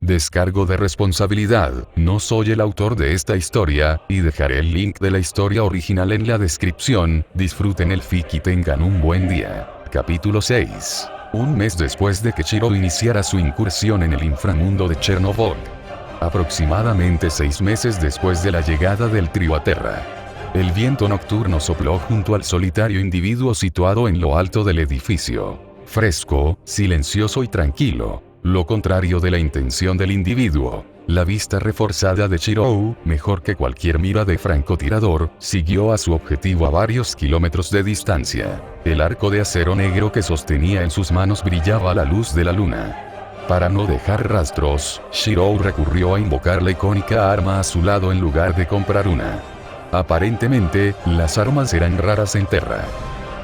Descargo de responsabilidad, no soy el autor de esta historia, y dejaré el link de la historia original en la descripción. Disfruten el fic y tengan un buen día. Capítulo 6. Un mes después de que Shiro iniciara su incursión en el inframundo de Chernobyl. Aproximadamente 6 meses después de la llegada del trío a Terra. El viento nocturno sopló junto al solitario individuo situado en lo alto del edificio. Fresco, silencioso y tranquilo. Lo contrario de la intención del individuo. La vista reforzada de Shirou, mejor que cualquier mira de francotirador, siguió a su objetivo a varios kilómetros de distancia. El arco de acero negro que sostenía en sus manos brillaba a la luz de la luna. Para no dejar rastros, Shirou recurrió a invocar la icónica arma a su lado en lugar de comprar una. Aparentemente, las armas eran raras en Terra.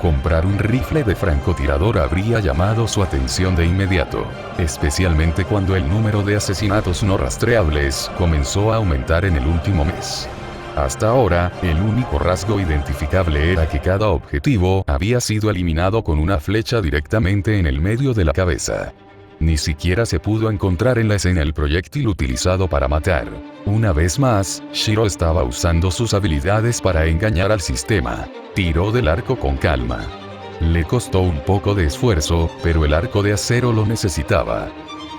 Comprar un rifle de francotirador habría llamado su atención de inmediato, especialmente cuando el número de asesinatos no rastreables comenzó a aumentar en el último mes. Hasta ahora, el único rasgo identificable era que cada objetivo había sido eliminado con una flecha directamente en el medio de la cabeza. Ni siquiera se pudo encontrar en la escena el proyectil utilizado para matar. Una vez más, Shiro estaba usando sus habilidades para engañar al sistema. Tiró del arco con calma. Le costó un poco de esfuerzo, pero el arco de acero lo necesitaba.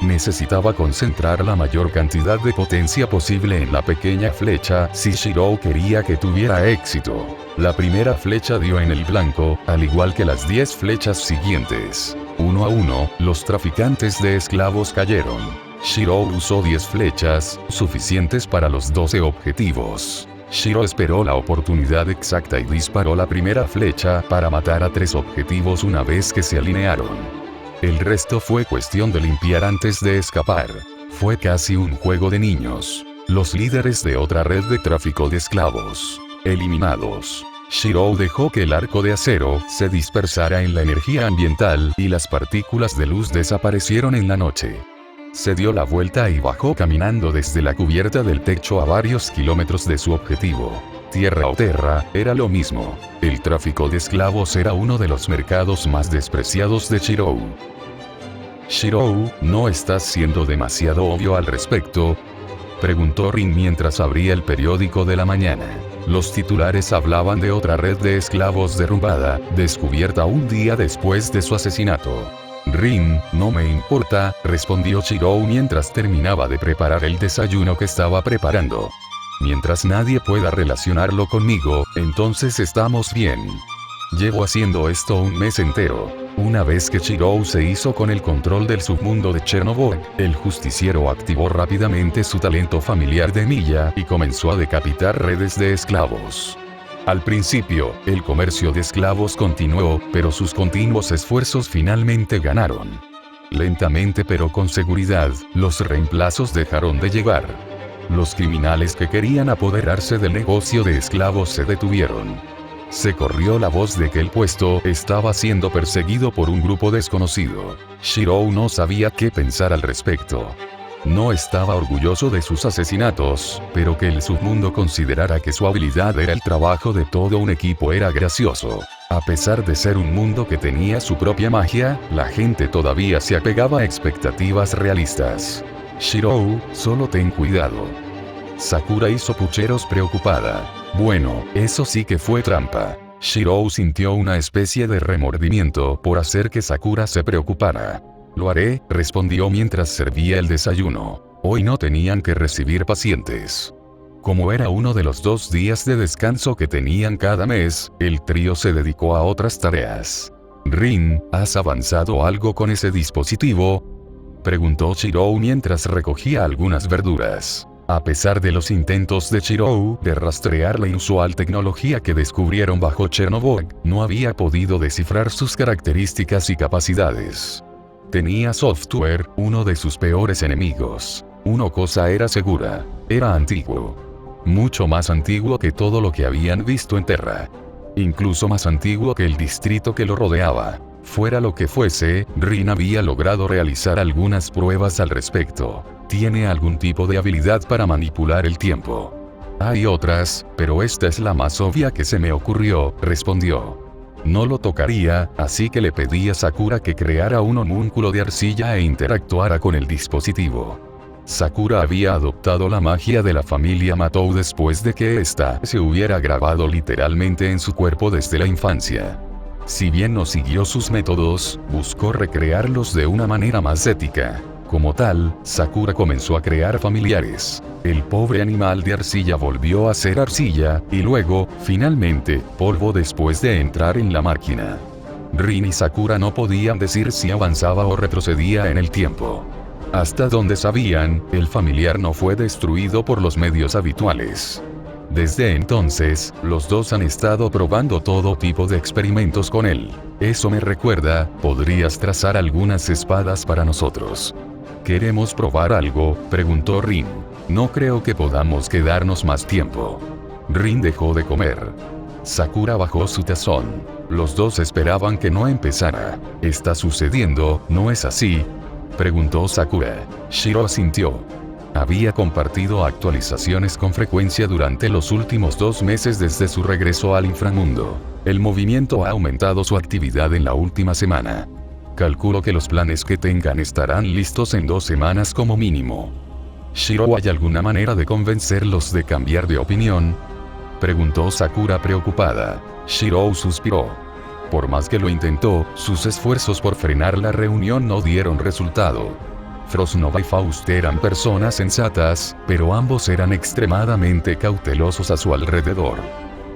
Necesitaba concentrar la mayor cantidad de potencia posible en la pequeña flecha si Shiro quería que tuviera éxito. La primera flecha dio en el blanco, al igual que las 10 flechas siguientes. Uno a uno, los traficantes de esclavos cayeron. Shiro usó 10 flechas, suficientes para los 12 objetivos. Shiro esperó la oportunidad exacta y disparó la primera flecha para matar a 3 objetivos una vez que se alinearon. El resto fue cuestión de limpiar antes de escapar. Fue casi un juego de niños. Los líderes de otra red de tráfico de esclavos. Eliminados. Shiro dejó que el arco de acero se dispersara en la energía ambiental y las partículas de luz desaparecieron en la noche. Se dio la vuelta y bajó caminando desde la cubierta del techo a varios kilómetros de su objetivo. Tierra o Terra, era lo mismo. El tráfico de esclavos era uno de los mercados más despreciados de Shirou. Shirou, ¿no estás siendo demasiado obvio al respecto?, preguntó Rin mientras abría el periódico de la mañana. Los titulares hablaban de otra red de esclavos derrumbada, descubierta un día después de su asesinato. Rin, no me importa, respondió Shirou mientras terminaba de preparar el desayuno que estaba preparando. Mientras nadie pueda relacionarlo conmigo, entonces estamos bien. Llevo haciendo esto un mes entero. Una vez que Shirou se hizo con el control del submundo de Chernobyl, el justiciero activó rápidamente su talento familiar de Milla y comenzó a decapitar redes de esclavos. Al principio, el comercio de esclavos continuó, pero sus continuos esfuerzos finalmente ganaron. Lentamente pero con seguridad, los reemplazos dejaron de llegar. Los criminales que querían apoderarse del negocio de esclavos se detuvieron. Se corrió la voz de que el puesto estaba siendo perseguido por un grupo desconocido. Shirou no sabía qué pensar al respecto. No estaba orgulloso de sus asesinatos, pero que el submundo considerara que su habilidad era el trabajo de todo un equipo era gracioso. A pesar de ser un mundo que tenía su propia magia, la gente todavía se apegaba a expectativas realistas. Shirou, solo ten cuidado. Sakura hizo pucheros preocupada. Bueno, eso sí que fue trampa. Shirou sintió una especie de remordimiento por hacer que Sakura se preocupara. Lo haré, respondió mientras servía el desayuno. Hoy no tenían que recibir pacientes. Como era uno de los 2 días de descanso que tenían cada mes, el trío se dedicó a otras tareas. Rin, ¿has avanzado algo con ese dispositivo?, preguntó Shirou mientras recogía algunas verduras. A pesar de los intentos de Shirou de rastrear la inusual tecnología que descubrieron bajo Chernobyl, no había podido descifrar sus características y capacidades. Tenía software, uno de sus peores enemigos. Una cosa era segura, era antiguo. Mucho más antiguo que todo lo que habían visto en Terra. Incluso más antiguo que el distrito que lo rodeaba. Fuera lo que fuese, Rin había logrado realizar algunas pruebas al respecto. Tiene algún tipo de habilidad para manipular el tiempo. Hay otras, pero esta es la más obvia que se me ocurrió, respondió. No lo tocaría, así que le pedí a Sakura que creara un homúnculo de arcilla e interactuara con el dispositivo. Sakura había adoptado la magia de la familia Matou después de que ésta se hubiera grabado literalmente en su cuerpo desde la infancia. Si bien no siguió sus métodos, buscó recrearlos de una manera más ética. Como tal, Sakura comenzó a crear familiares. El pobre animal de arcilla volvió a ser arcilla, y luego, finalmente, polvo después de entrar en la máquina. Rin y Sakura no podían decir si avanzaba o retrocedía en el tiempo. Hasta donde sabían, el familiar no fue destruido por los medios habituales. Desde entonces, los dos han estado probando todo tipo de experimentos con él. Eso me recuerda, ¿podrías trazar algunas espadas para nosotros? ¿Queremos probar algo?, preguntó Rin. No creo que podamos quedarnos más tiempo. Rin dejó de comer. Sakura bajó su tazón. Los dos esperaban que no empezara. ¿Está sucediendo, no es así?, preguntó Sakura. Shiro asintió. Había compartido actualizaciones con frecuencia durante los últimos 2 meses desde su regreso al inframundo. El movimiento ha aumentado su actividad en la última semana. Calculo que los planes que tengan estarán listos en 2 semanas como mínimo. Shiro, ¿hay alguna manera de convencerlos de cambiar de opinión?, preguntó Sakura preocupada. Shiro suspiró. Por más que lo intentó, sus esfuerzos por frenar la reunión no dieron resultado. Frostnova y Faust eran personas sensatas, pero ambos eran extremadamente cautelosos a su alrededor.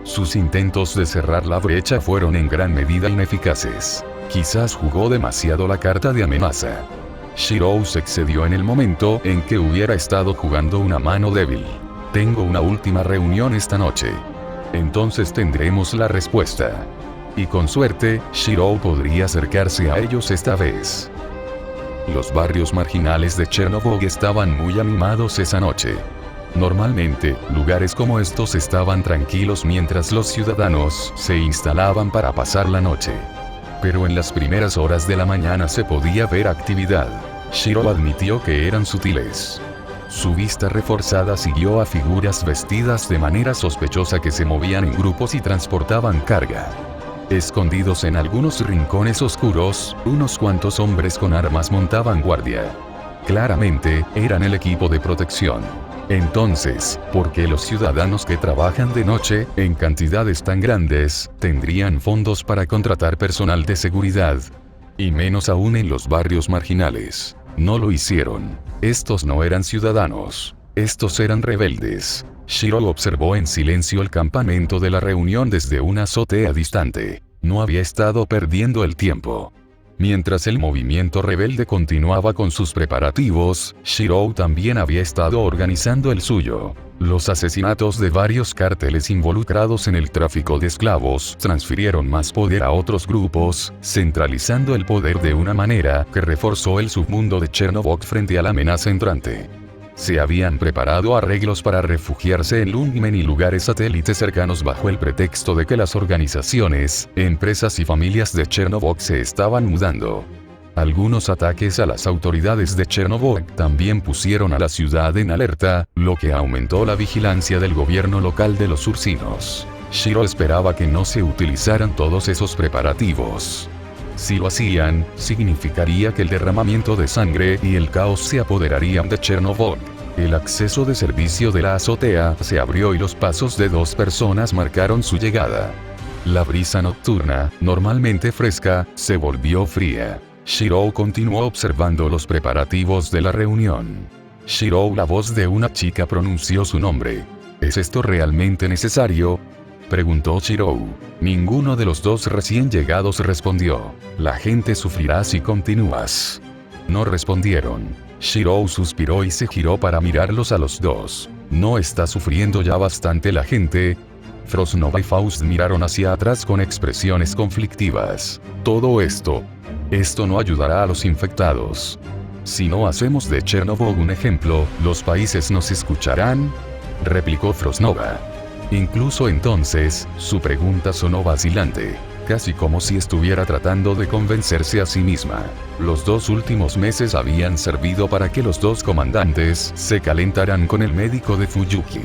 Sus intentos de cerrar la brecha fueron en gran medida ineficaces. Quizás jugó demasiado la carta de amenaza. Shiro se excedió en el momento en que hubiera estado jugando una mano débil. Tengo una última reunión esta noche. Entonces tendremos la respuesta. Y con suerte, Shiro podría acercarse a ellos esta vez. Los barrios marginales de Chernobyl estaban muy animados esa noche. Normalmente, lugares como estos estaban tranquilos mientras los ciudadanos se instalaban para pasar la noche. Pero en las primeras horas de la mañana se podía ver actividad. Shiro admitió que eran sutiles. Su vista reforzada siguió a figuras vestidas de manera sospechosa que se movían en grupos y transportaban carga. Escondidos en algunos rincones oscuros, unos cuantos hombres con armas montaban guardia. Claramente, eran el equipo de protección. Entonces, ¿por qué los ciudadanos que trabajan de noche, en cantidades tan grandes, tendrían fondos para contratar personal de seguridad? Y menos aún en los barrios marginales. No lo hicieron. Estos no eran ciudadanos. Estos eran rebeldes. Shiro observó en silencio el campamento de la reunión desde una azotea distante. No había estado perdiendo el tiempo. Mientras el movimiento rebelde continuaba con sus preparativos, Shiro también había estado organizando el suyo. Los asesinatos de varios cárteles involucrados en el tráfico de esclavos transfirieron más poder a otros grupos, centralizando el poder de una manera que reforzó el submundo de Chernobyl frente a la amenaza entrante. Se habían preparado arreglos para refugiarse en Lundmen y lugares satélites cercanos bajo el pretexto de que las organizaciones, empresas y familias de Chernobyl se estaban mudando. Algunos ataques a las autoridades de Chernobyl también pusieron a la ciudad en alerta, lo que aumentó la vigilancia del gobierno local de los ursinos. Shiro esperaba que no se utilizaran todos esos preparativos. Si lo hacían, significaría que el derramamiento de sangre y el caos se apoderarían de Chernobyl. El acceso de servicio de la azotea se abrió y los pasos de 2 personas marcaron su llegada. La brisa nocturna, normalmente fresca, se volvió fría. Shiro continuó observando los preparativos de la reunión. Shiro, la voz de una chica pronunció su nombre. ¿Es esto realmente necesario?, preguntó Shiro. Ninguno de los 2 recién llegados respondió. La gente sufrirá si continúas. No respondieron. Shiro suspiró y se giró para mirarlos a los 2. ¿No está sufriendo ya bastante la gente? Frostnova y Faust miraron hacia atrás con expresiones conflictivas. Todo esto no ayudará a los infectados. Si no hacemos de Chernobyl un ejemplo, ¿los países nos escucharán?, replicó Frostnova. Incluso entonces, su pregunta sonó vacilante, casi como si estuviera tratando de convencerse a sí misma. Los 2 últimos meses habían servido para que los 2 comandantes se calentaran con el médico de Fuyuki.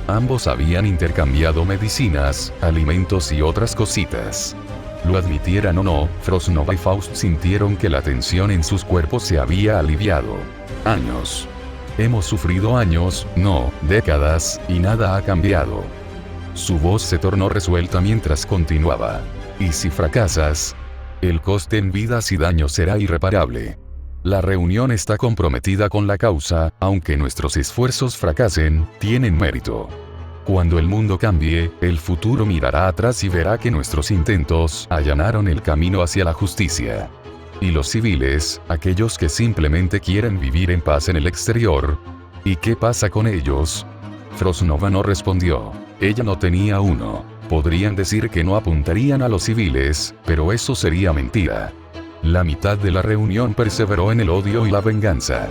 Ambos habían intercambiado medicinas, alimentos y otras cositas. Lo admitieran o no, Frostnova y Faust sintieron que la tensión en sus cuerpos se había aliviado. Años. Hemos sufrido años, no, décadas, y nada ha cambiado. Su voz se tornó resuelta mientras continuaba. ¿Y si fracasas? El coste en vidas y daños será irreparable. La reunión está comprometida con la causa, aunque nuestros esfuerzos fracasen, tienen mérito. Cuando el mundo cambie, el futuro mirará atrás y verá que nuestros intentos allanaron el camino hacia la justicia. ¿Y los civiles, aquellos que simplemente quieren vivir en paz en el exterior? ¿Y qué pasa con ellos? Frostnova no respondió. Ella no tenía uno. Podrían decir que no apuntarían a los civiles, pero eso sería mentira. La mitad de la reunión perseveró en el odio y la venganza.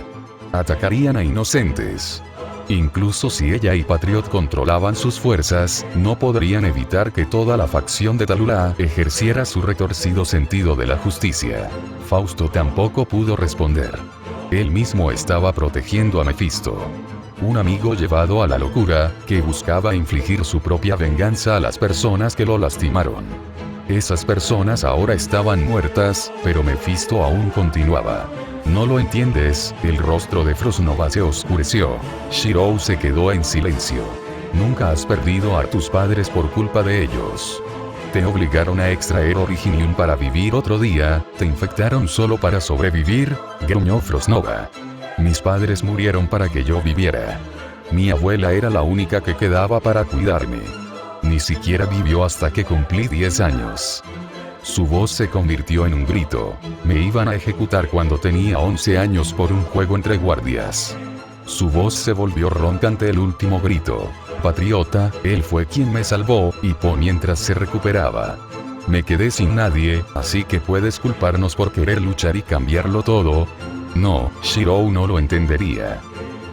Atacarían a inocentes. Incluso si ella y Patriot controlaban sus fuerzas, no podrían evitar que toda la facción de Talula ejerciera su retorcido sentido de la justicia. Fausto tampoco pudo responder. Él mismo estaba protegiendo a Mephisto. Un amigo llevado a la locura, que buscaba infligir su propia venganza a las personas que lo lastimaron. Esas personas ahora estaban muertas, pero Mephisto aún continuaba. ¿No lo entiendes? El rostro de Frostnova se oscureció. Shirou se quedó en silencio. Nunca has perdido a tus padres por culpa de ellos. Te obligaron a extraer Originium para vivir otro día, te infectaron solo para sobrevivir, gruñó Frostnova. Mis padres murieron para que yo viviera. Mi abuela era la única que quedaba para cuidarme. Ni siquiera vivió hasta que cumplí 10 años. Su voz se convirtió en un grito. Me iban a ejecutar cuando tenía 11 años por un juego entre guardias. Su voz se volvió ronca ante el último grito. Patriota, él fue quien me salvó, y mientras se recuperaba. Me quedé sin nadie, así que puedes culparnos por querer luchar y cambiarlo todo. No, Shirou no lo entendería.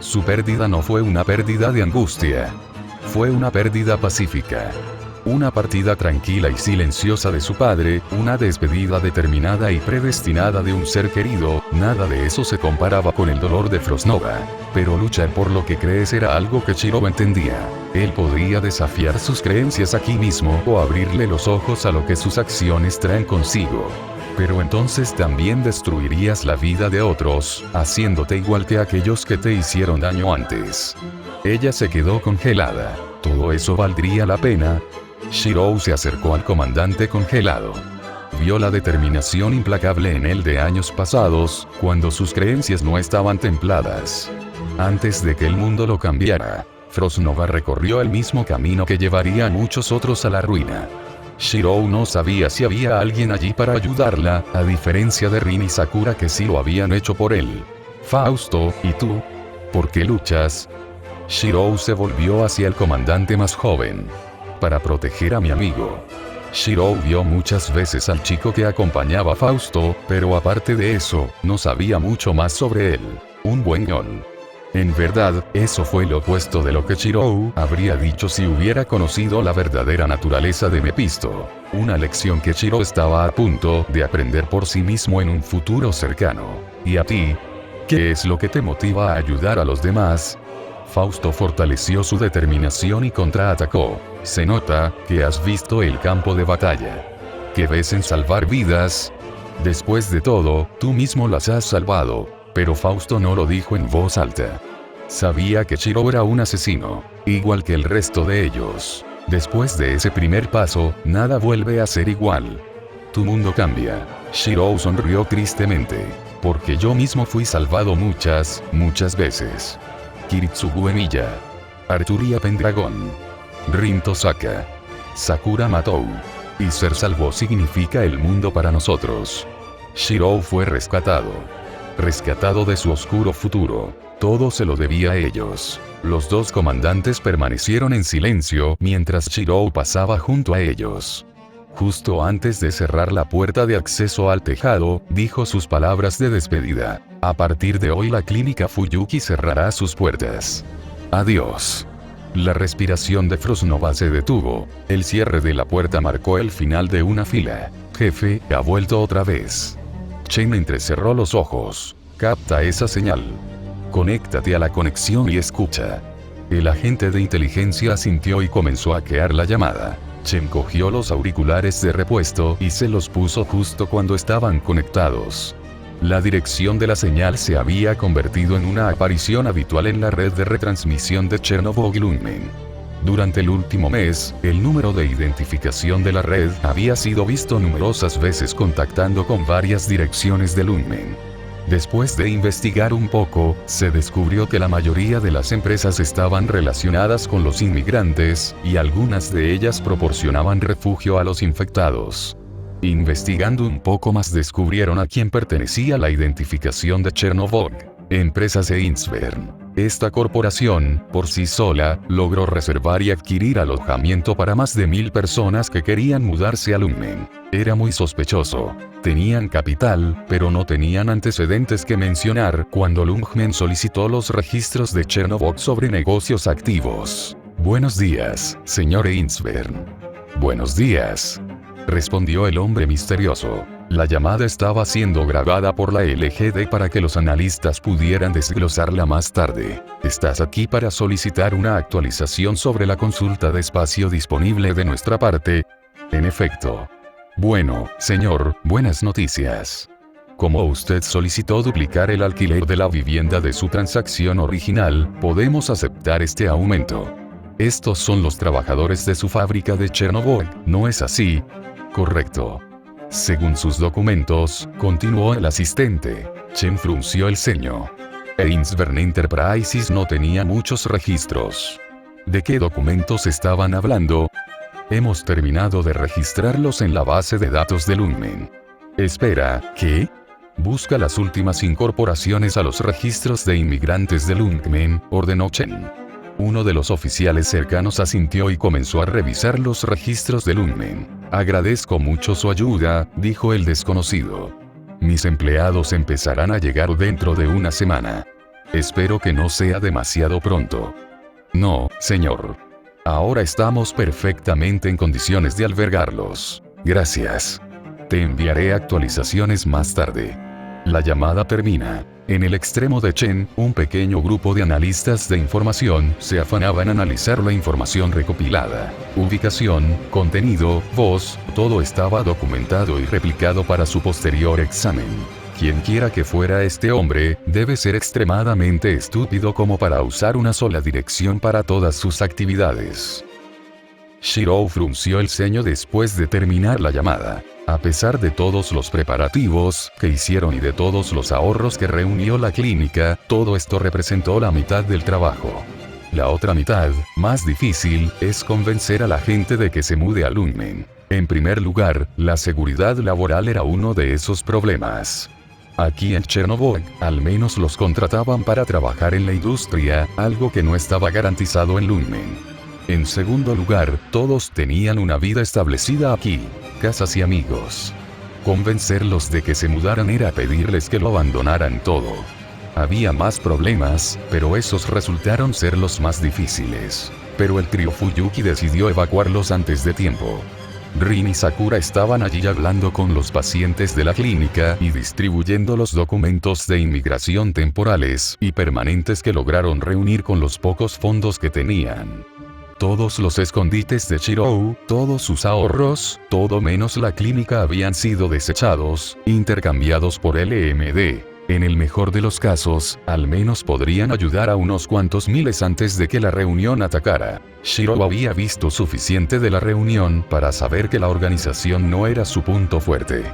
Su pérdida no fue una pérdida de angustia. Fue una pérdida pacífica. Una partida tranquila y silenciosa de su padre, una despedida determinada y predestinada de un ser querido, nada de eso se comparaba con el dolor de Frostnova. Pero luchar por lo que crees era algo que Shirou entendía. Él podría desafiar sus creencias aquí mismo o abrirle los ojos a lo que sus acciones traen consigo. Pero entonces también destruirías la vida de otros, haciéndote igual que aquellos que te hicieron daño antes. Ella se quedó congelada. ¿Todo eso valdría la pena? Shirou se acercó al comandante congelado. Vio la determinación implacable en él de años pasados, cuando sus creencias no estaban templadas. Antes de que el mundo lo cambiara, Frostnova recorrió el mismo camino que llevaría a muchos otros a la ruina. Shirou no sabía si había alguien allí para ayudarla, a diferencia de Rin y Sakura que sí lo habían hecho por él. Fausto, ¿y tú? ¿Por qué luchas? Shirou se volvió hacia el comandante más joven. Para proteger a mi amigo. Shirou vio muchas veces al chico que acompañaba a Fausto, pero aparte de eso, no sabía mucho más sobre él. Un buen ñol. En verdad, eso fue lo opuesto de lo que Shirou habría dicho si hubiera conocido la verdadera naturaleza de Mephisto. Una lección que Shirou estaba a punto de aprender por sí mismo en un futuro cercano. ¿Y a ti? ¿Qué es lo que te motiva a ayudar a los demás? Fausto fortaleció su determinación y contraatacó. Se nota que has visto el campo de batalla. ¿Que ves en salvar vidas? Después de todo, tú mismo las has salvado. Pero Fausto no lo dijo en voz alta. Sabía que Shirou era un asesino, igual que el resto de ellos. Después de ese primer paso, nada vuelve a ser igual. Tu mundo cambia. Shirou sonrió tristemente. Porque yo mismo fui salvado muchas veces. Kiritsugu Emiya. Arturia Pendragon. Rin Tosaka. Sakura Matou. Y ser salvo significa el mundo para nosotros. Shirou fue rescatado. Rescatado de su oscuro futuro. Todo se lo debía a ellos. Los dos comandantes permanecieron en silencio mientras Shirou pasaba junto a ellos. Justo antes de cerrar la puerta de acceso al tejado, dijo sus palabras de despedida. A partir de hoy la clínica Fuyuki cerrará sus puertas. Adiós. La respiración de Frostnova se detuvo. El cierre de la puerta marcó el final de una fila. Jefe, ha vuelto otra vez. Chen entrecerró los ojos. Capta esa señal. Conéctate a la conexión y escucha. El agente de inteligencia asintió y comenzó a hackear la llamada. Chen cogió los auriculares de repuesto y se los puso justo cuando estaban conectados. La dirección de la señal se había convertido en una aparición habitual en la red de retransmisión de Chernobyl-Lunmen. Durante el último mes, el número de identificación de la red había sido visto numerosas veces contactando con varias direcciones de Lunmen. Después de investigar un poco, se descubrió que la mayoría de las empresas estaban relacionadas con los inmigrantes, y algunas de ellas proporcionaban refugio a los infectados. Investigando un poco más descubrieron a quién pertenecía la identificación de Chernobyl. Empresas de Insvern. Esta corporación, por sí sola, logró reservar y adquirir alojamiento para más de 1000 personas que querían mudarse a Lunmen. Era muy sospechoso. Tenían capital, pero no tenían antecedentes que mencionar cuando Lunmen solicitó los registros de Chernobyl sobre negocios activos. Buenos días, señor Insvern. Buenos días, respondió el hombre misterioso. La llamada estaba siendo grabada por la LGD para que los analistas pudieran desglosarla más tarde. ¿Estás aquí para solicitar una actualización sobre la consulta de espacio disponible de nuestra parte? En efecto. Bueno, señor, buenas noticias. Como usted solicitó duplicar el alquiler de la vivienda de su transacción original, podemos aceptar este aumento. Estos son los trabajadores de su fábrica de Chernobyl, ¿no es así? Correcto. Según sus documentos, continuó el asistente. Chen frunció el ceño. Insvern Enterprises no tenía muchos registros. ¿De qué documentos estaban hablando? Hemos terminado de registrarlos en la base de datos de Lunmen. Espera, ¿qué? Busca las últimas incorporaciones a los registros de inmigrantes de Lunmen, ordenó Chen. Uno de los oficiales cercanos asintió y comenzó a revisar los registros de Lunmen. Agradezco mucho su ayuda, dijo el desconocido. Mis empleados empezarán a llegar dentro de una semana. Espero que no sea demasiado pronto. No, señor. Ahora estamos perfectamente en condiciones de albergarlos. Gracias. Te enviaré actualizaciones más tarde. La llamada termina. En el extremo de Chen, un pequeño grupo de analistas de información se afanaba en analizar la información recopilada. Ubicación, contenido, voz, todo estaba documentado y replicado para su posterior examen. Quienquiera que fuera este hombre, debe ser extremadamente estúpido como para usar una sola dirección para todas sus actividades. Shirou frunció el ceño después de terminar la llamada. A pesar de todos los preparativos que hicieron y de todos los ahorros que reunió la clínica, todo esto representó la mitad del trabajo. La otra mitad, más difícil, es convencer a la gente de que se mude a Lunmen. En primer lugar, la seguridad laboral era uno de esos problemas. Aquí en Chernobyl, al menos los contrataban para trabajar en la industria, algo que no estaba garantizado en Lunmen. En segundo lugar, todos tenían una vida establecida aquí, casas y amigos. Convencerlos de que se mudaran era pedirles que lo abandonaran todo. Había más problemas, pero esos resultaron ser los más difíciles. Pero el trío Fuyuki decidió evacuarlos antes de tiempo. Rin y Sakura estaban allí hablando con los pacientes de la clínica y distribuyendo los documentos de inmigración temporales y permanentes que lograron reunir con los pocos fondos que tenían. Todos los escondites de Shirou, todos sus ahorros, todo menos la clínica habían sido desechados, intercambiados por LMD. En el mejor de los casos, al menos podrían ayudar a unos cuantos miles antes de que la reunión atacara. Shirou había visto suficiente de la reunión para saber que la organización no era su punto fuerte.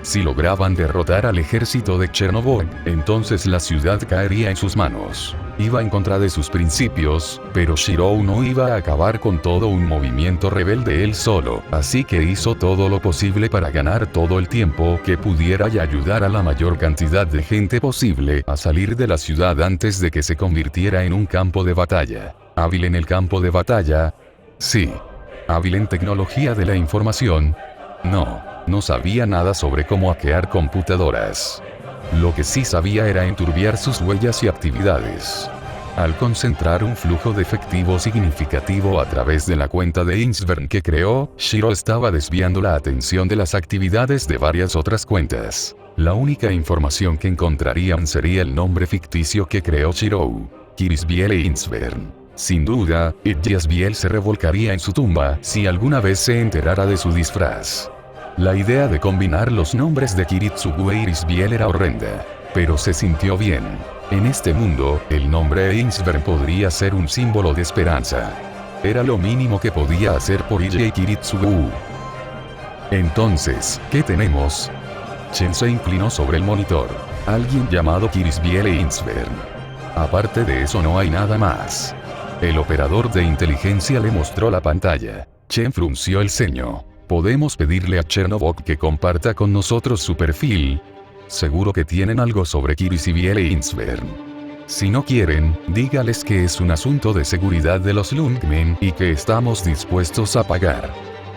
Si lograban derrotar al ejército de Chernobyl, entonces la ciudad caería en sus manos. Iba en contra de sus principios, pero Shirou no iba a acabar con todo un movimiento rebelde él solo, así que hizo todo lo posible para ganar todo el tiempo que pudiera y ayudar a la mayor cantidad de gente posible a salir de la ciudad antes de que se convirtiera en un campo de batalla. ¿Hábil en el campo de batalla? Sí. ¿Hábil en tecnología de la información? No. No sabía nada sobre cómo hackear computadoras. Lo que sí sabía era enturbiar sus huellas y actividades. Al concentrar un flujo de efectivo significativo a través de la cuenta de Insvern que creó, Shirou estaba desviando la atención de las actividades de varias otras cuentas. La única información que encontrarían sería el nombre ficticio que creó Shirou: Kirisbiel Insvern. Sin duda, Idjasbiel se revolcaría en su tumba si alguna vez se enterara de su disfraz. La idea de combinar los nombres de Kiritsugu e Irisbiel era horrenda. Pero se sintió bien. En este mundo, el nombre Einsberg podría ser un símbolo de esperanza. Era lo mínimo que podía hacer por Ille y Kiritsugu. Entonces, ¿qué tenemos? Chen se inclinó sobre el monitor. Alguien llamado Kirisbiel Einsberg. Aparte de eso no hay nada más. El operador de inteligencia le mostró la pantalla. Chen frunció el ceño. ¿Podemos pedirle a Chernobog que comparta con nosotros su perfil? Seguro que tienen algo sobre Kirisbiel Einsberg. Si no quieren, dígales que es un asunto de seguridad de los Lungmen y que estamos dispuestos a pagar.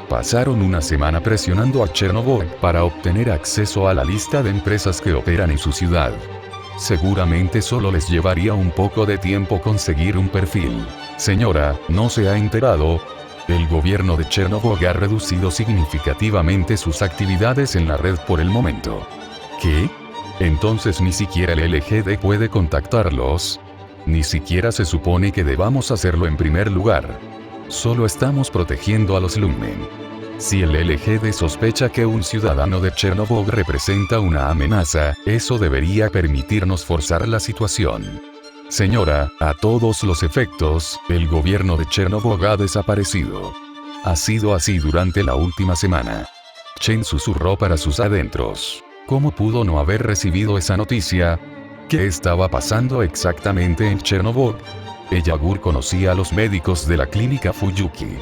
Pasaron una semana presionando a Chernobog para obtener acceso a la lista de empresas que operan en su ciudad. Seguramente solo les llevaría un poco de tiempo conseguir un perfil. Señora, ¿no se ha enterado? El gobierno de Chernobog ha reducido significativamente sus actividades en la red por el momento. ¿Qué? Entonces ni siquiera el LGD puede contactarlos. Ni siquiera se supone que debamos hacerlo en primer lugar. Solo estamos protegiendo a los Lungmen. Si el LGD sospecha que un ciudadano de Chernobog representa una amenaza, eso debería permitirnos forzar la situación. Señora, a todos los efectos, el gobierno de Chernobog ha desaparecido. Ha sido así durante la última semana. Chen susurró para sus adentros. ¿Cómo pudo no haber recibido esa noticia? ¿Qué estaba pasando exactamente en Chernobog? Yagur conocía a los médicos de la clínica Fuyuki.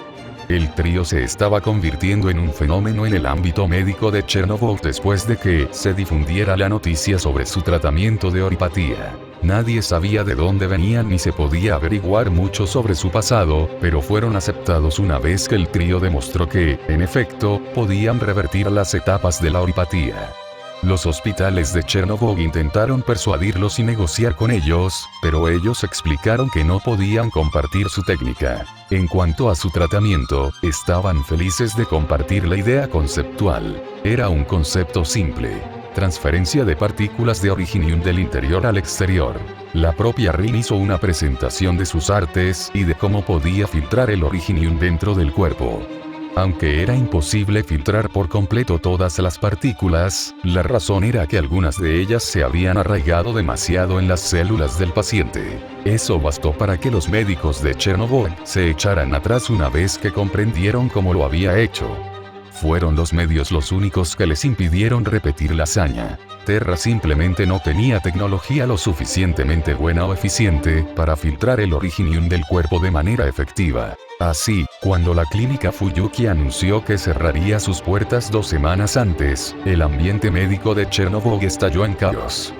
El trío se estaba convirtiendo en un fenómeno en el ámbito médico de Chernobog después de que se difundiera la noticia sobre su tratamiento de oripatía. Nadie sabía de dónde venían ni se podía averiguar mucho sobre su pasado, pero fueron aceptados una vez que el trío demostró que, en efecto, podían revertir las etapas de la oripatía. Los hospitales de Chernobog intentaron persuadirlos y negociar con ellos, pero ellos explicaron que no podían compartir su técnica. En cuanto a su tratamiento, estaban felices de compartir la idea conceptual. Era un concepto simple. Transferencia de partículas de originium del interior al exterior. La propia Rin hizo una presentación de sus artes y de cómo podía filtrar el originium dentro del cuerpo. Aunque era imposible filtrar por completo todas las partículas, la razón era que algunas de ellas se habían arraigado demasiado en las células del paciente. Eso bastó para que los médicos de Chernobog se echaran atrás una vez que comprendieron cómo lo había hecho. Fueron los medios los únicos que les impidieron repetir la hazaña. Terra simplemente no tenía tecnología lo suficientemente buena o eficiente para filtrar el originium del cuerpo de manera efectiva. Así, cuando la clínica Fuyuki anunció que cerraría sus puertas 2 semanas antes, el ambiente médico de Chernobog estalló en caos.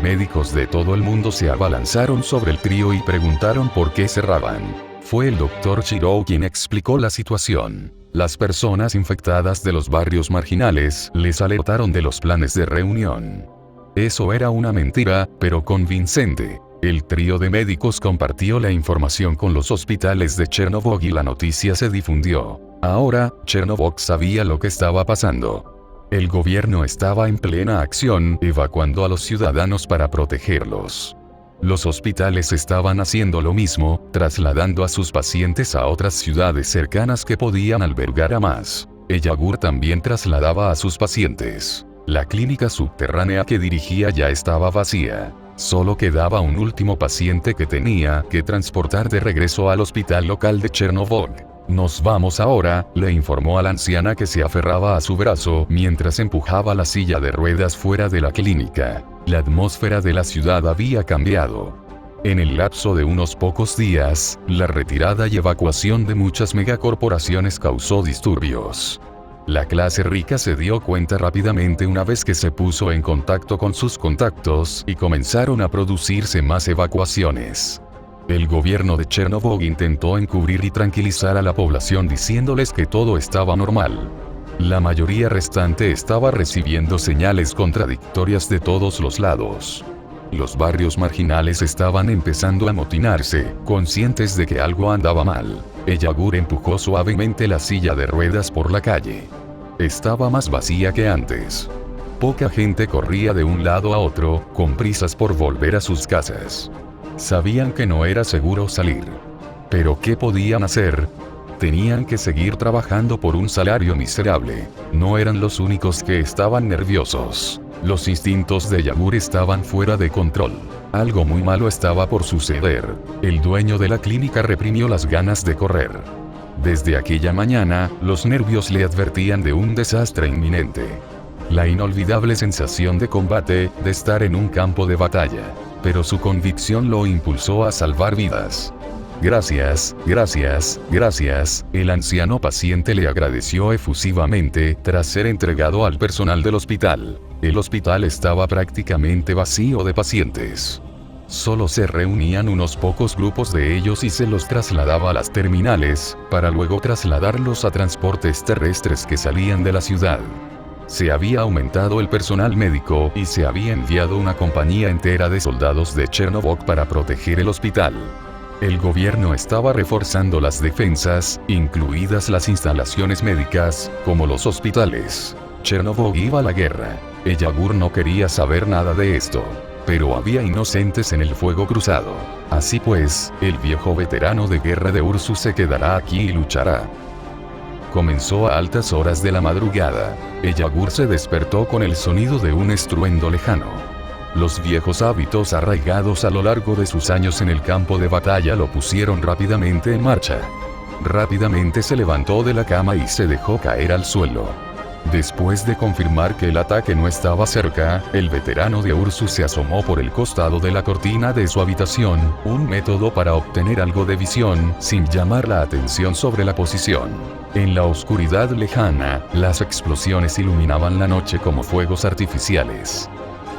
Médicos de todo el mundo se abalanzaron sobre el trío y preguntaron por qué cerraban. Fue el Dr. Shirou quien explicó la situación. Las personas infectadas de los barrios marginales les alertaron de los planes de reunión. Eso era una mentira, pero convincente. El trío de médicos compartió la información con los hospitales de Chernobog y la noticia se difundió. Ahora, Chernobog sabía lo que estaba pasando. El gobierno estaba en plena acción, evacuando a los ciudadanos para protegerlos. Los hospitales estaban haciendo lo mismo, trasladando a sus pacientes a otras ciudades cercanas que podían albergar a más. Yagur también trasladaba a sus pacientes. La clínica subterránea que dirigía ya estaba vacía. Solo quedaba un último paciente que tenía que transportar de regreso al hospital local de Chernobog. Nos vamos ahora, le informó a la anciana que se aferraba a su brazo mientras empujaba la silla de ruedas fuera de la clínica. La atmósfera de la ciudad había cambiado. En el lapso de unos pocos días, la retirada y evacuación de muchas megacorporaciones causó disturbios. La clase rica se dio cuenta rápidamente una vez que se puso en contacto con sus contactos y comenzaron a producirse más evacuaciones. El gobierno de Chernobog intentó encubrir y tranquilizar a la población diciéndoles que todo estaba normal. La mayoría restante estaba recibiendo señales contradictorias de todos los lados. Los barrios marginales estaban empezando a amotinarse, conscientes de que algo andaba mal. Yagur empujó suavemente la silla de ruedas por la calle. Estaba más vacía que antes. Poca gente corría de un lado a otro, con prisas por volver a sus casas. Sabían que no era seguro salir. ¿Pero qué podían hacer? Tenían que seguir trabajando por un salario miserable. No eran los únicos que estaban nerviosos. Los instintos de Yagur estaban fuera de control. Algo muy malo estaba por suceder. El dueño de la clínica reprimió las ganas de correr. Desde aquella mañana, los nervios le advertían de un desastre inminente. La inolvidable sensación de combate, de estar en un campo de batalla. Pero su convicción lo impulsó a salvar vidas. Gracias, gracias, gracias, el anciano paciente le agradeció efusivamente tras ser entregado al personal del hospital. El hospital estaba prácticamente vacío de pacientes. Solo se reunían unos pocos grupos de ellos y se los trasladaba a las terminales, para luego trasladarlos a transportes terrestres que salían de la ciudad. Se había aumentado el personal médico y se había enviado una compañía entera de soldados de Chernobyl para proteger el hospital. El gobierno estaba reforzando las defensas, incluidas las instalaciones médicas, como los hospitales. Chernobyl iba a la guerra. Yagur no quería saber nada de esto. Pero había inocentes en el fuego cruzado. Así pues, el viejo veterano de guerra de Ursus se quedará aquí y luchará. Comenzó a altas horas de la madrugada. Yagur se despertó con el sonido de un estruendo lejano. Los viejos hábitos arraigados a lo largo de sus años en el campo de batalla lo pusieron rápidamente en marcha. Rápidamente se levantó de la cama y se dejó caer al suelo. Después de confirmar que el ataque no estaba cerca, el veterano de Ursus se asomó por el costado de la cortina de su habitación, un método para obtener algo de visión, sin llamar la atención sobre la posición. En la oscuridad lejana, las explosiones iluminaban la noche como fuegos artificiales.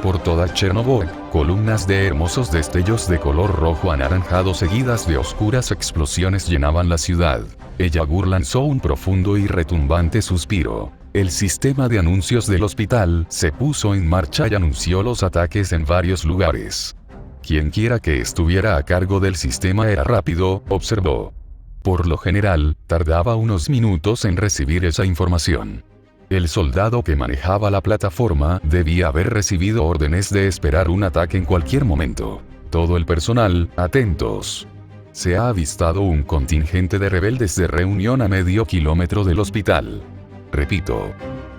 Por toda Chernobyl, columnas de hermosos destellos de color rojo anaranjado seguidas de oscuras explosiones llenaban la ciudad. Yagur lanzó un profundo y retumbante suspiro. El sistema de anuncios del hospital se puso en marcha y anunció los ataques en varios lugares. Quienquiera que estuviera a cargo del sistema era rápido, observó. Por lo general, tardaba unos minutos en recibir esa información. El soldado que manejaba la plataforma debía haber recibido órdenes de esperar un ataque en cualquier momento. Todo el personal, atentos. Se ha avistado un contingente de rebeldes de reunión a medio kilómetro del hospital. Repito.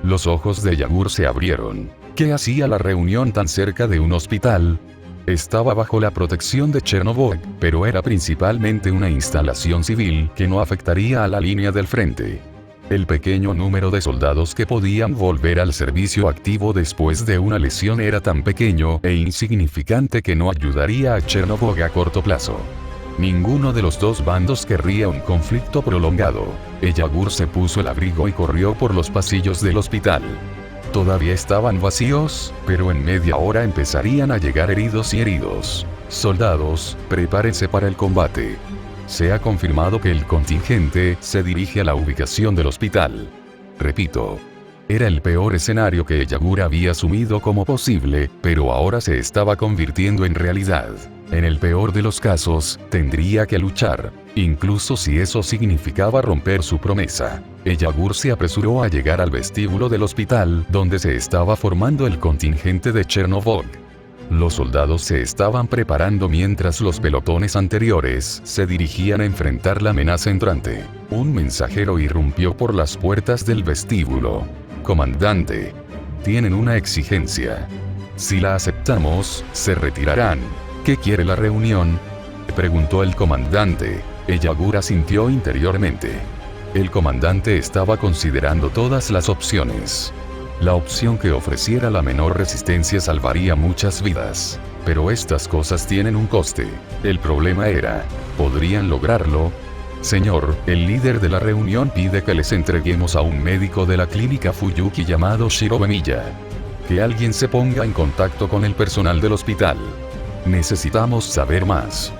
Los ojos de Yagur se abrieron. ¿Qué hacía la reunión tan cerca de un hospital? Estaba bajo la protección de Chernobyl, pero era principalmente una instalación civil que no afectaría a la línea del frente. El pequeño número de soldados que podían volver al servicio activo después de una lesión era tan pequeño e insignificante que no ayudaría a Chernobyl a corto plazo. Ninguno de los dos bandos querría un conflicto prolongado. Yagur se puso el abrigo y corrió por los pasillos del hospital. Todavía estaban vacíos, pero en media hora empezarían a llegar heridos y heridos. Soldados, prepárense para el combate. Se ha confirmado que el contingente se dirige a la ubicación del hospital. Repito. Era el peor escenario que Yagur había asumido como posible, pero ahora se estaba convirtiendo en realidad. En el peor de los casos, tendría que luchar, incluso si eso significaba romper su promesa. Yagur se apresuró a llegar al vestíbulo del hospital, donde se estaba formando el contingente de Chernobyl. Los soldados se estaban preparando mientras los pelotones anteriores se dirigían a enfrentar la amenaza entrante. Un mensajero irrumpió por las puertas del vestíbulo. Comandante. Tienen una exigencia. Si la aceptamos, se retirarán. ¿Qué quiere la reunión? Preguntó el comandante. Yagur asintió interiormente. El comandante estaba considerando todas las opciones. La opción que ofreciera la menor resistencia salvaría muchas vidas. Pero estas cosas tienen un coste. El problema era, ¿podrían lograrlo? Señor, el líder de la reunión pide que les entreguemos a un médico de la clínica Fuyuki llamado Shiro Bemilla. Que alguien se ponga en contacto con el personal del hospital. Necesitamos saber más.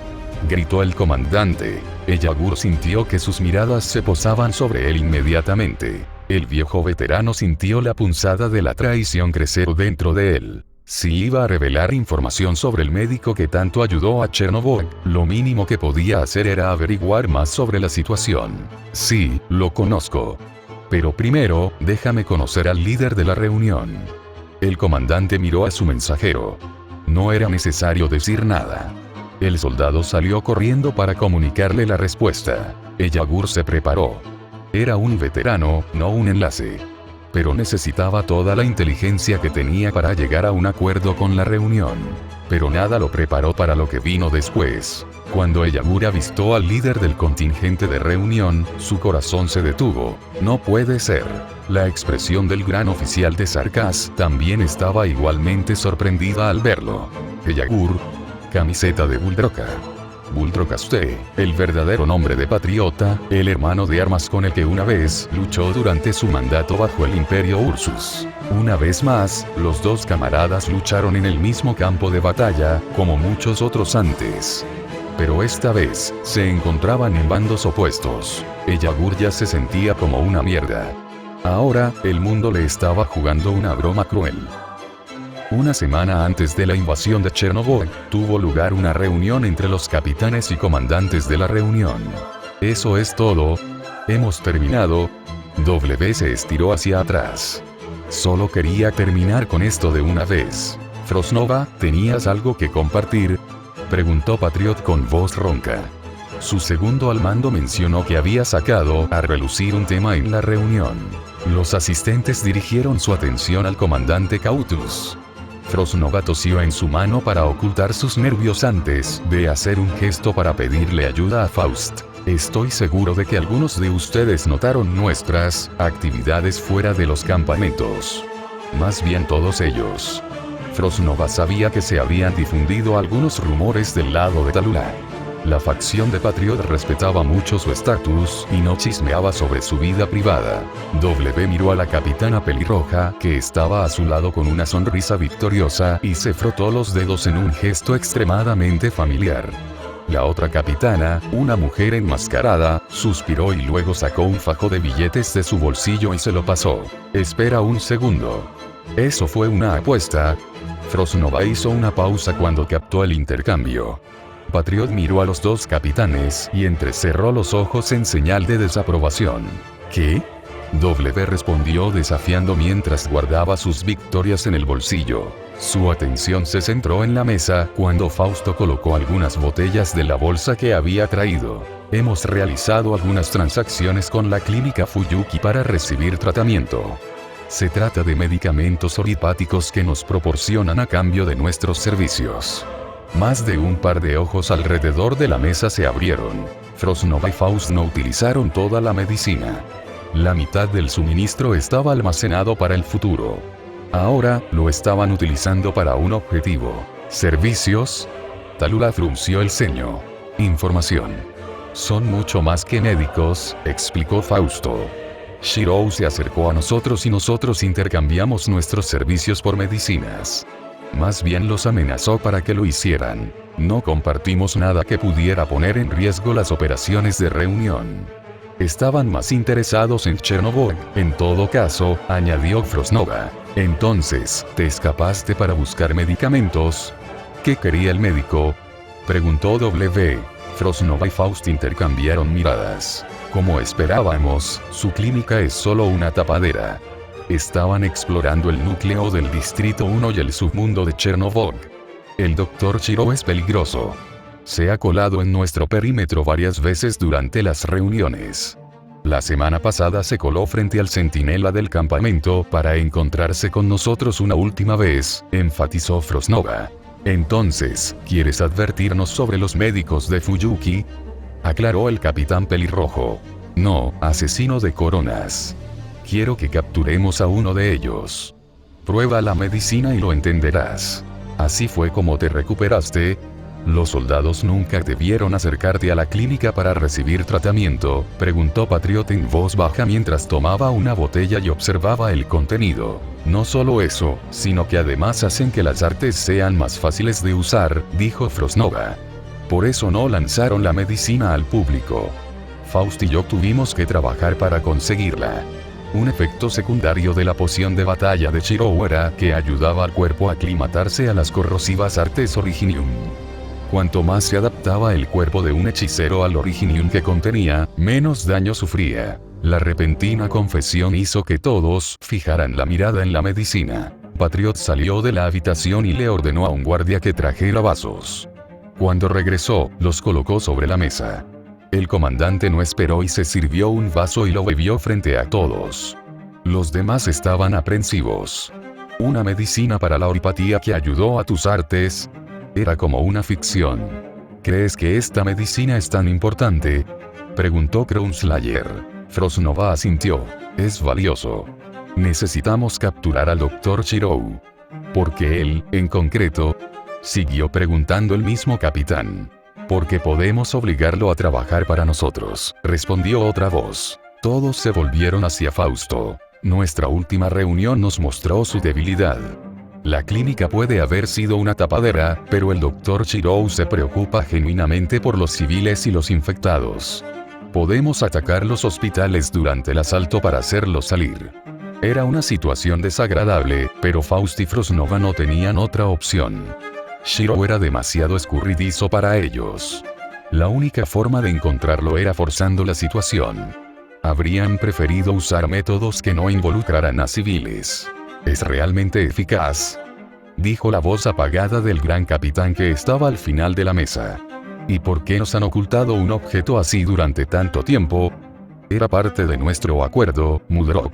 Gritó el comandante. Yagur sintió que sus miradas se posaban sobre él inmediatamente. El viejo veterano sintió la punzada de la traición crecer dentro de él. Si iba a revelar información sobre el médico que tanto ayudó a Chernobyl, lo mínimo que podía hacer era averiguar más sobre la situación. Sí, lo conozco. Pero primero, déjame conocer al líder de la reunión. El comandante miró a su mensajero. No era necesario decir nada. El soldado salió corriendo para comunicarle la respuesta. Ellagur se preparó. Era un veterano, no un enlace. Pero necesitaba toda la inteligencia que tenía para llegar a un acuerdo con la reunión. Pero nada lo preparó para lo que vino después. Cuando Ellagur avistó al líder del contingente de reunión, su corazón se detuvo. No puede ser. La expresión del gran oficial de Sarkaz también estaba igualmente sorprendida al verlo. Ellagur. Camiseta de Buldroka. Buldrokaste, el verdadero nombre de Patriota, el hermano de armas con el que una vez luchó durante su mandato bajo el Imperio Ursus. Una vez más, los dos camaradas lucharon en el mismo campo de batalla, como muchos otros antes. Pero esta vez, se encontraban en bandos opuestos. Ellagur ya se sentía como una mierda. Ahora, el mundo le estaba jugando una broma cruel. Una semana antes de la invasión de Chernobyl, tuvo lugar una reunión entre los capitanes y comandantes de la reunión. Eso es todo. Hemos terminado. W se estiró hacia atrás. Solo quería terminar con esto de una vez. Frostnova, ¿tenías algo que compartir?, preguntó Patriot con voz ronca. Su segundo al mando mencionó que había sacado a relucir un tema en la reunión. Los asistentes dirigieron su atención al comandante Cautus. Frostnova tosió en su mano para ocultar sus nervios antes de hacer un gesto para pedirle ayuda a Faust. Estoy seguro de que algunos de ustedes notaron nuestras actividades fuera de los campamentos. Más bien todos ellos. Frostnova sabía que se habían difundido algunos rumores del lado de Talula. La facción de Patriot respetaba mucho su estatus y no chismeaba sobre su vida privada. W miró a la capitana pelirroja, que estaba a su lado con una sonrisa victoriosa, y se frotó los dedos en un gesto extremadamente familiar. La otra capitana, una mujer enmascarada, suspiró y luego sacó un fajo de billetes de su bolsillo y se lo pasó. Espera un segundo. ¿Eso fue una apuesta? Frostnova hizo una pausa cuando captó el intercambio. Patriot miró a los dos capitanes y entrecerró los ojos en señal de desaprobación. ¿Qué? W respondió desafiando mientras guardaba sus victorias en el bolsillo. Su atención se centró en la mesa cuando Fausto colocó algunas botellas de la bolsa que había traído. Hemos realizado algunas transacciones con la clínica Fuyuki para recibir tratamiento. Se trata de medicamentos oripáticos que nos proporcionan a cambio de nuestros servicios. Más de un par de ojos alrededor de la mesa se abrieron. Frostnova y Faust no utilizaron toda la medicina. La mitad del suministro estaba almacenado para el futuro. Ahora, lo estaban utilizando para un objetivo. ¿Servicios? Talula frunció el ceño. Información. Son mucho más que médicos, explicó Fausto. Shirou se acercó a nosotros y nosotros intercambiamos nuestros servicios por medicinas. Más bien los amenazó para que lo hicieran. No compartimos nada que pudiera poner en riesgo las operaciones de reunión. Estaban más interesados en Chernobyl. En todo caso, añadió Frostnova. Entonces, ¿te escapaste para buscar medicamentos? ¿Qué quería el médico?, preguntó W. Frostnova y Faust intercambiaron miradas. Como esperábamos, su clínica es solo una tapadera. Estaban explorando el núcleo del Distrito 1 y el submundo de Chernobyl. El Dr. Shiro es peligroso. Se ha colado en nuestro perímetro varias veces durante las reuniones. La semana pasada se coló frente al centinela del campamento para encontrarse con nosotros una última vez, enfatizó Frostnova. Entonces, ¿quieres advertirnos sobre los médicos de Fuyuki?, aclaró el capitán pelirrojo. No, asesino de coronas. Quiero que capturemos a uno de ellos. Prueba la medicina y lo entenderás. ¿Así fue como te recuperaste? ¿Los soldados nunca debieron acercarte a la clínica para recibir tratamiento?, preguntó Patriot en voz baja mientras tomaba una botella y observaba el contenido. No solo eso, sino que además hacen que las artes sean más fáciles de usar, dijo Frostnova. Por eso no lanzaron la medicina al público. Faust y yo tuvimos que trabajar para conseguirla. Un efecto secundario de la poción de batalla de Shirou era que ayudaba al cuerpo a aclimatarse a las corrosivas artes Originium. Cuanto más se adaptaba el cuerpo de un hechicero al Originium que contenía, menos daño sufría. La repentina confesión hizo que todos fijaran la mirada en la medicina. Patriot salió de la habitación y le ordenó a un guardia que trajera vasos. Cuando regresó, los colocó sobre la mesa. El comandante no esperó y se sirvió un vaso y lo bebió frente a todos. Los demás estaban aprensivos. ¿Una medicina para la homeopatía que ayudó a tus artes? Era como una ficción. ¿Crees que esta medicina es tan importante?, preguntó Kronslayer. Frostnova asintió. Es valioso. Necesitamos capturar al Dr. Shirou. ¿Por qué él, en concreto?, siguió preguntando el mismo capitán. Porque podemos obligarlo a trabajar para nosotros, respondió otra voz. Todos se volvieron hacia Fausto. Nuestra última reunión nos mostró su debilidad. La clínica puede haber sido una tapadera, pero el Dr. Shirou se preocupa genuinamente por los civiles y los infectados. Podemos atacar los hospitales durante el asalto para hacerlos salir. Era una situación desagradable, pero Faust y Frostnova no tenían otra opción. Shirou era demasiado escurridizo para ellos. La única forma de encontrarlo era forzando la situación. Habrían preferido usar métodos que no involucraran a civiles. ¿Es realmente eficaz?, dijo la voz apagada del gran capitán que estaba al final de la mesa. ¿Y por qué nos han ocultado un objeto así durante tanto tiempo? Era parte de nuestro acuerdo, Mudrock.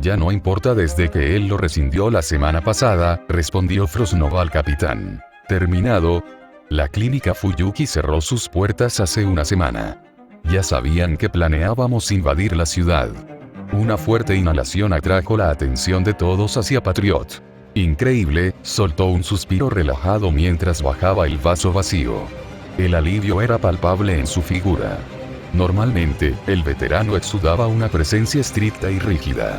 Ya no importa desde que él lo rescindió la semana pasada, respondió Frostnova al capitán. Terminado. La clínica Fuyuki cerró sus puertas hace una semana. Ya sabían que planeábamos invadir la ciudad. Una fuerte inhalación atrajo la atención de todos hacia Patriot. Increíble, soltó un suspiro relajado mientras bajaba el vaso vacío. El alivio era palpable en su figura. Normalmente, el veterano exudaba una presencia estricta y rígida.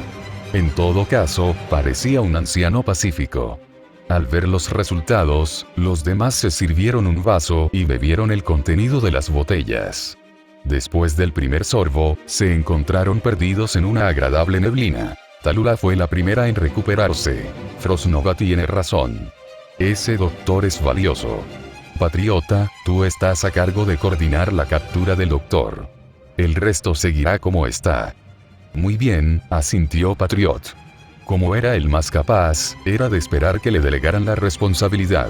En todo caso, parecía un anciano pacífico. Al ver los resultados, los demás se sirvieron un vaso y bebieron el contenido de las botellas. Después del primer sorbo, se encontraron perdidos en una agradable neblina. Talula fue la primera en recuperarse. Frostnova tiene razón. Ese doctor es valioso. Patriota, tú estás a cargo de coordinar la captura del doctor. El resto seguirá como está. Muy bien, asintió Patriot. Como era el más capaz, era de esperar que le delegaran la responsabilidad.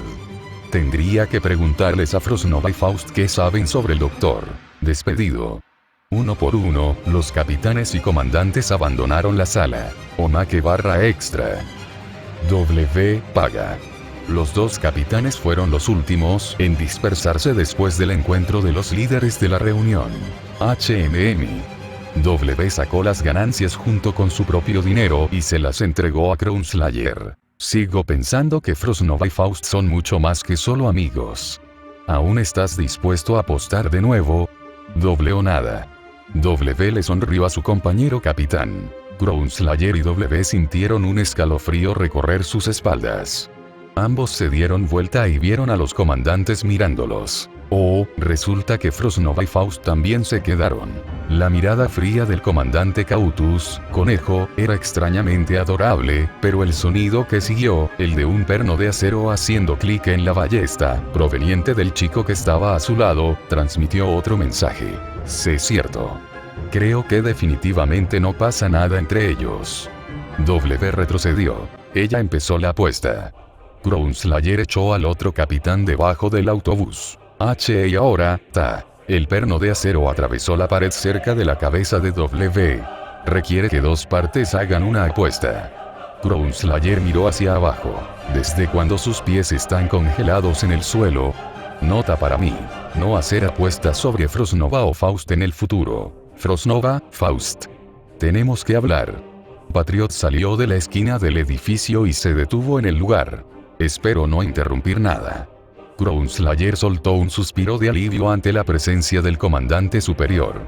Tendría que preguntarles a Frostnova y Faust qué saben sobre el doctor. Despedido. Uno por uno, los capitanes y comandantes abandonaron la sala. Omake / extra. W paga. Los dos capitanes fueron los últimos en dispersarse después del encuentro de los líderes de la reunión. W sacó las ganancias junto con su propio dinero y se las entregó a Kronslayer. Sigo pensando que Frostnova y Faust son mucho más que solo amigos. ¿Aún estás dispuesto a apostar de nuevo? O nada. W le sonrió a su compañero capitán. Kronslayer y W sintieron un escalofrío recorrer sus espaldas. Ambos se dieron vuelta y vieron a los comandantes mirándolos. Oh, resulta que Frostnova y Faust también se quedaron. La mirada fría del comandante Cautus, conejo, era extrañamente adorable, pero el sonido que siguió, el de un perno de acero haciendo clic en la ballesta, proveniente del chico que estaba a su lado, transmitió otro mensaje. Sé cierto. Creo que definitivamente no pasa nada entre ellos. W retrocedió. Ella empezó la apuesta. Kronslayer echó al otro capitán debajo del autobús. Y ahora, el perno de acero atravesó la pared cerca de la cabeza de W. Requiere que dos partes hagan una apuesta. Kronslayer miró hacia abajo. ¿Desde cuando sus pies están congelados en el suelo? Nota para mí. No hacer apuestas sobre Frostnova o Faust en el futuro. Frostnova, Faust. Tenemos que hablar. Patriot salió de la esquina del edificio y se detuvo en el lugar. Espero no interrumpir nada. Kronslayer soltó un suspiro de alivio ante la presencia del comandante superior.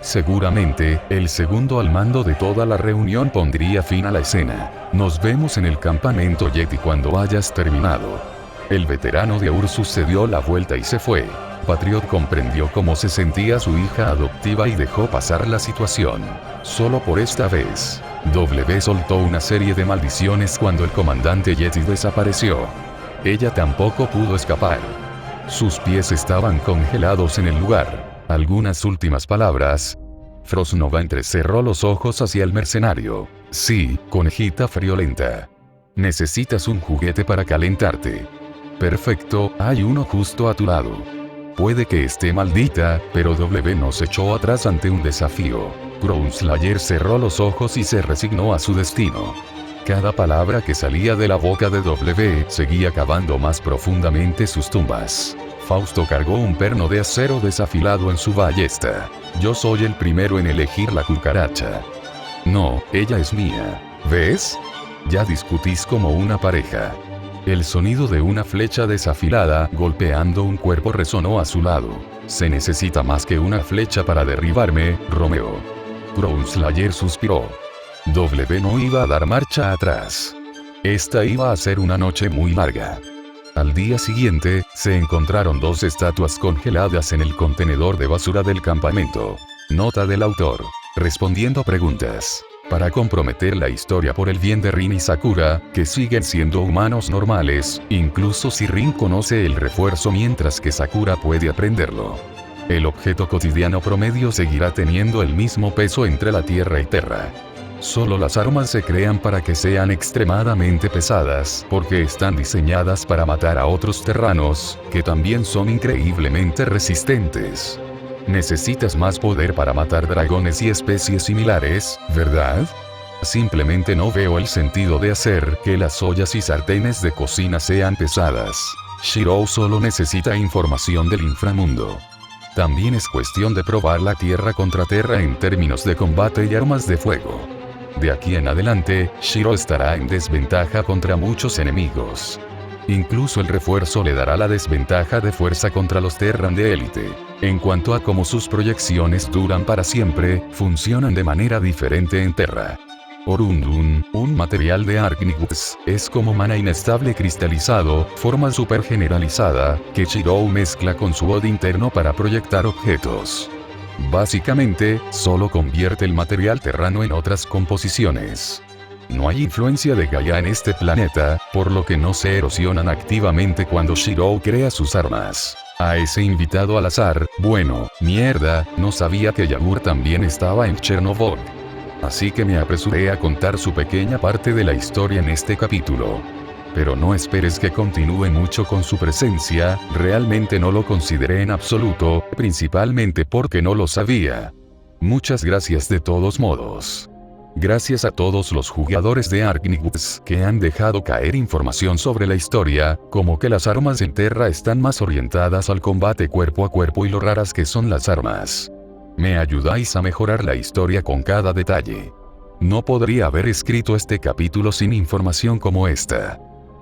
Seguramente, el segundo al mando de toda la reunión pondría fin a la escena. Nos vemos en el campamento Yeti cuando hayas terminado. El veterano de Ursus se dio la vuelta y se fue. Patriot comprendió cómo se sentía su hija adoptiva y dejó pasar la situación. Solo por esta vez. W soltó una serie de maldiciones cuando el comandante Yeti desapareció. Ella tampoco pudo escapar. Sus pies estaban congelados en el lugar. Algunas últimas palabras. Frostnova entrecerró los ojos hacia el mercenario. Sí, conejita friolenta. Necesitas un juguete para calentarte. Perfecto, hay uno justo a tu lado. Puede que esté maldita, pero W no se echó atrás ante un desafío. Crownslayer cerró los ojos y se resignó a su destino. Cada palabra que salía de la boca de W seguía cavando más profundamente sus tumbas. Fausto cargó un perno de acero desafilado en su ballesta. Yo soy el primero en elegir la cucaracha. No, ella es mía. ¿Ves? Ya discutís como una pareja. El sonido de una flecha desafilada golpeando un cuerpo resonó a su lado. Se necesita más que una flecha para derribarme, Romeo. Crownslayer suspiró. W no iba a dar marcha atrás. Esta iba a ser una noche muy larga. Al día siguiente, se encontraron dos estatuas congeladas en el contenedor de basura del campamento. Nota del autor. Respondiendo preguntas. Para comprometer la historia por el bien de Rin y Sakura, que siguen siendo humanos normales, incluso si Rin conoce el refuerzo mientras que Sakura puede aprenderlo. El objeto cotidiano promedio seguirá teniendo el mismo peso entre la Tierra y Terra. Solo las armas se crean para que sean extremadamente pesadas, porque están diseñadas para matar a otros terranos, que también son increíblemente resistentes. Necesitas más poder para matar dragones y especies similares, ¿verdad? Simplemente no veo el sentido de hacer que las ollas y sartenes de cocina sean pesadas. Shirou solo necesita información del inframundo. También es cuestión de probar la tierra contra tierra en términos de combate y armas de fuego. De aquí en adelante, Shirou estará en desventaja contra muchos enemigos. Incluso el refuerzo le dará la desventaja de fuerza contra los Terran de élite. En cuanto a cómo sus proyecciones duran para siempre, funcionan de manera diferente en Terra. Orundun, un material de Arknights, es como mana inestable cristalizado, forma super generalizada, que Shirou mezcla con su Od interno para proyectar objetos. Básicamente, solo convierte el material terrano en otras composiciones. No hay influencia de Gaia en este planeta, por lo que no se erosionan activamente cuando Shirou crea sus armas. A ese invitado al azar, bueno, mierda, no sabía que Yamur también estaba en Chernobyl. Así que me apresuré a contar su pequeña parte de la historia en este capítulo. Pero no esperes que continúe mucho con su presencia, realmente no lo consideré en absoluto, principalmente porque no lo sabía. Muchas gracias de todos modos. Gracias a todos los jugadores de Arknights que han dejado caer información sobre la historia, como que las armas en Terra están más orientadas al combate cuerpo a cuerpo y lo raras que son las armas. Me ayudáis a mejorar la historia con cada detalle. No podría haber escrito este capítulo sin información como esta.